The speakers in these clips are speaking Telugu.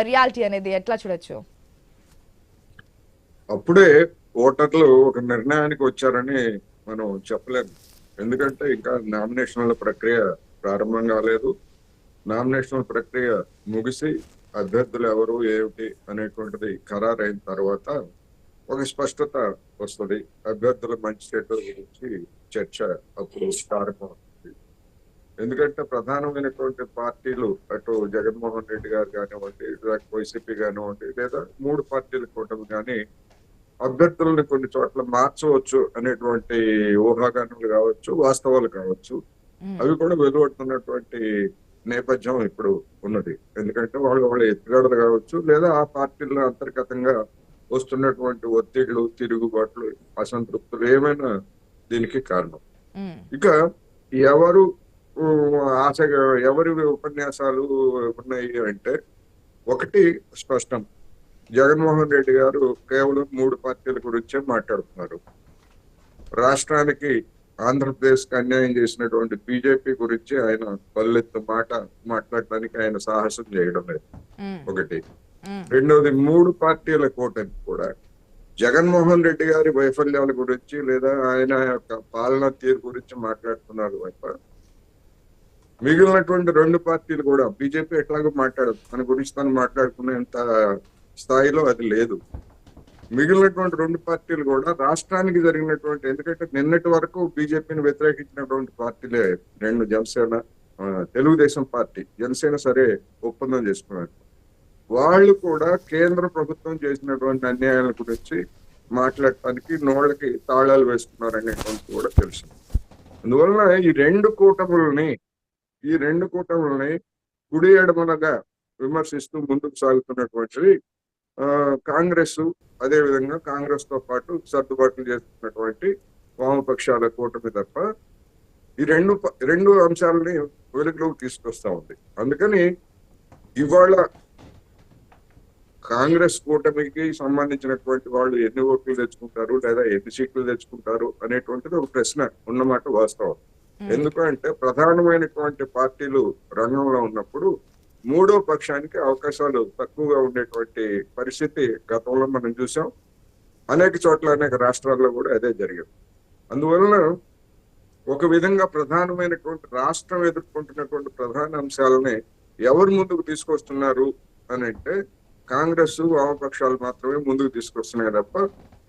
రియాలిటీ అనేది ఎట్లా చూడొచ్చు? అప్పుడే ఓటర్లు ఒక నిర్ణయానికి వచ్చారని మనం చెప్పలేము. ఎందుకంటే ఇంకా నామినేషన్ల ప్రక్రియ ప్రారంభం కాలేదు. నామినేషన్ల ప్రక్రియ ముగిసి అభ్యర్థులు ఎవరు ఏమిటి అనేటువంటిది ఖరారైన తర్వాత ఒక స్పష్టత వస్తుంది. అభ్యర్థుల మంచి చెడ్డ గురించి చర్చ అప్పుడు ప్రారంభమవుతుంది. ఎందుకంటే ప్రధానమైనటువంటి పార్టీలు అటు జగన్మోహన్ రెడ్డి గారు కానివ్వండి, వైసీపీ కానివ్వండి, లేదా మూడు పార్టీల కూటమి కానీ అభ్యర్థులను కొన్ని చోట్ల మార్చవచ్చు అనేటువంటి ఊహాగానాలు కావచ్చు, వాస్తవాలు కావచ్చు, అవి కూడా వెలువడుతున్నటువంటి నేపథ్యం ఇప్పుడు ఉన్నది. ఎందుకంటే వాళ్ళ ఎత్తుగడలు కావచ్చు, లేదా ఆ పార్టీల అంతర్గతంగా వస్తున్నటువంటి ఒత్తిళ్లు, తిరుగుబాట్లు, అసంతృప్తులు ఏమైనా దీనికి కారణం. ఇక ఎవరు ఆశగా ఎవరి ఉపన్యాసాలు ఉన్నాయి అంటే, ఒకటి స్పష్టం, జగన్మోహన్ రెడ్డి గారు కేవలం మూడు పార్టీల గురించే మాట్లాడుతున్నారు. రాష్ట్రానికి, ఆంధ్రప్రదేశ్ కి అన్యాయం చేసినటువంటి బీజేపీ గురించి ఆయన పల్లెత్తు మాట మాట్లాడటానికి ఆయన సాహసం చేయడం లేదు. ఒకటి. రెండవది, మూడు పార్టీల కూటమి కూడా జగన్మోహన్ రెడ్డి గారి వైఫల్యాల గురించి లేదా ఆయన యొక్క పాలనా తీరు గురించి మాట్లాడుతున్నారు తప్ప మిగిలినటువంటి రెండు పార్టీలు కూడా, బీజేపీ ఎట్లాగో మాట్లాడదు, తన గురించి తను మాట్లాడుకునేంత స్థాయిలో అది లేదు. మిగిలినటువంటి రెండు పార్టీలు కూడా రాష్ట్రానికి జరిగినటువంటి, ఎందుకంటే నిన్నటి వరకు బీజేపీని వ్యతిరేకించినటువంటి పార్టీలే రెండు, జనసేన, తెలుగుదేశం పార్టీ. జనసేన సరే ఒప్పందం చేసుకున్నారు. వాళ్ళు కూడా కేంద్ర ప్రభుత్వం చేసినటువంటి అన్యాయాల గురించి మాట్లాడటానికి నోళ్ళకి తాళాలు వేసుకున్నారు అనేటువంటి కూడా తెలుసు. అందువలన ఈ రెండు కూటములని కుడి ఎడమనగా విమర్శిస్తూ ముందుకు సాగుతున్నటువంటివి కాంగ్రెస్, అదే విధంగా కాంగ్రెస్ తో పాటు సర్దుబాట్లు చేస్తున్నటువంటి వామపక్షాల కూటమి తప్ప ఈ రెండు అంశాలని వెలుగులోకి తీసుకొస్తా ఉంది. అందుకని ఇవాళ కాంగ్రెస్ కూటమికి సంబంధించినటువంటి వాళ్ళు ఎన్ని ఓట్లు తెచ్చుకుంటారు లేదా ఎన్ని సీట్లు తెచ్చుకుంటారు అనేటువంటిది ఒక ప్రశ్న ఉన్నమాట వాస్తవం. ఎందుకంటే ప్రధానమైనటువంటి పార్టీలు రంగంలో ఉన్నప్పుడు మూడో పక్షానికి అవకాశాలు తక్కువగా ఉండేటువంటి పరిస్థితి గతంలో మనం చూసాం. అనేక చోట్ల, అనేక రాష్ట్రాల్లో కూడా అదే జరిగింది. అందువలన ఒక విధంగా ప్రధానమైనటువంటి రాష్ట్రం ఎదుర్కొంటున్నటువంటి ప్రధాన అంశాలని ఎవరు ముందుకు తీసుకొస్తున్నారు అని అంటే, కాంగ్రెస్, వామపక్షాలు మాత్రమే ముందుకు తీసుకొస్తున్నాయి తప్ప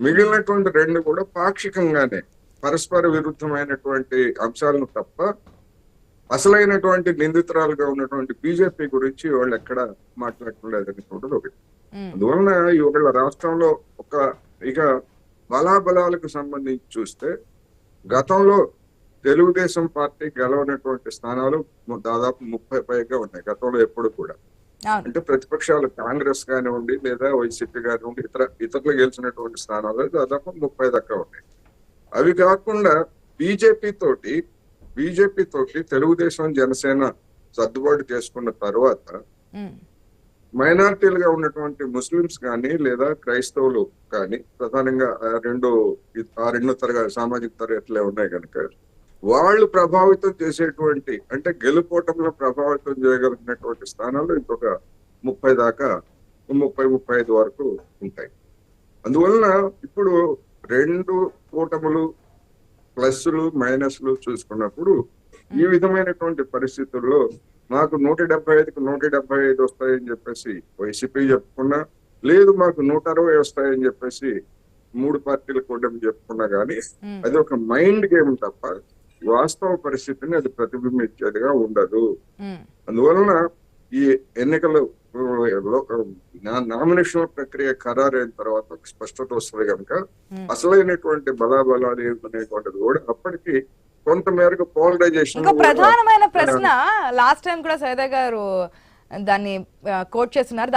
మిగిలినటువంటి రెండు కూడా పాక్షికంగానే పరస్పర విరుద్ధమైనటువంటి అంశాలను తప్ప అసలైనటువంటి నిందితురాలుగా ఉన్నటువంటి బీజేపీ గురించి వాళ్ళు ఎక్కడ మాట్లాడలేదని కూడా ఒకటి. అందువలన ఇవాళ రాష్ట్రంలో ఇక బలాబలాలకు సంబంధించి చూస్తే, గతంలో తెలుగుదేశం పార్టీ గెలవనటువంటి స్థానాలు దాదాపు 30 పైగా ఉన్నాయి గతంలో ఎప్పుడు కూడా. అంటే ప్రతిపక్షాలు కాంగ్రెస్ కానివ్వండి లేదా వైసీపీ కానివ్వండి, ఇతరులు గెలిచినటువంటి స్థానాలు దాదాపు 30 దాకా ఉన్నాయి. అవి కాకుండా బీజేపీ తోటి తెలుగుదేశం, జనసేన సర్దుబాటు చేసుకున్న తర్వాత మైనారిటీలుగా ఉన్నటువంటి ముస్లింస్ కానీ లేదా క్రైస్తవులు కానీ, ప్రధానంగా ఆ రెండు తరగతి సామాజిక తరగతులే ఉన్నాయి కనుక వాళ్ళు ప్రభావితం చేసేటువంటి, అంటే గెలుపోవటంలో ప్రభావితం చేయగలిగినటువంటి స్థానాలు ఇంకొక 30 దాకా, 30-35 వరకు ఉంటాయి. అందువలన ఇప్పుడు రెండు కూటములు ప్లస్లు మైనస్లు చూసుకున్నప్పుడు ఈ విధమైనటువంటి పరిస్థితుల్లో మాకు 175కి 175 వస్తాయని చెప్పేసి వైసీపీ చెప్పుకున్నా, లేదు మాకు 160 వస్తాయని చెప్పేసి మూడు పార్టీల కూటమి చెప్పుకున్నా గానీ అది ఒక మైండ్ గేమ్ తప్ప వాస్తవ పరిస్థితిని అది ప్రతిబింబించేదిగా ఉండదు. అందువలన ఈ ఎన్నికలు నామినేషన్ ప్రక్రియ ఖరారైన తర్వాత స్పష్టత వస్తుంది కనుక అసలైనటువంటి బలాబలాలు ఏమిటనేటువంటిది కూడా అప్పటికి కొంత మేరకు పోలరైజేషన్. ఇంకా ప్రధానమైన ప్రశ్న, లాస్ట్ టైం కూడా సైదా గారు దాన్ని కోట్ చేస్తున్నారు.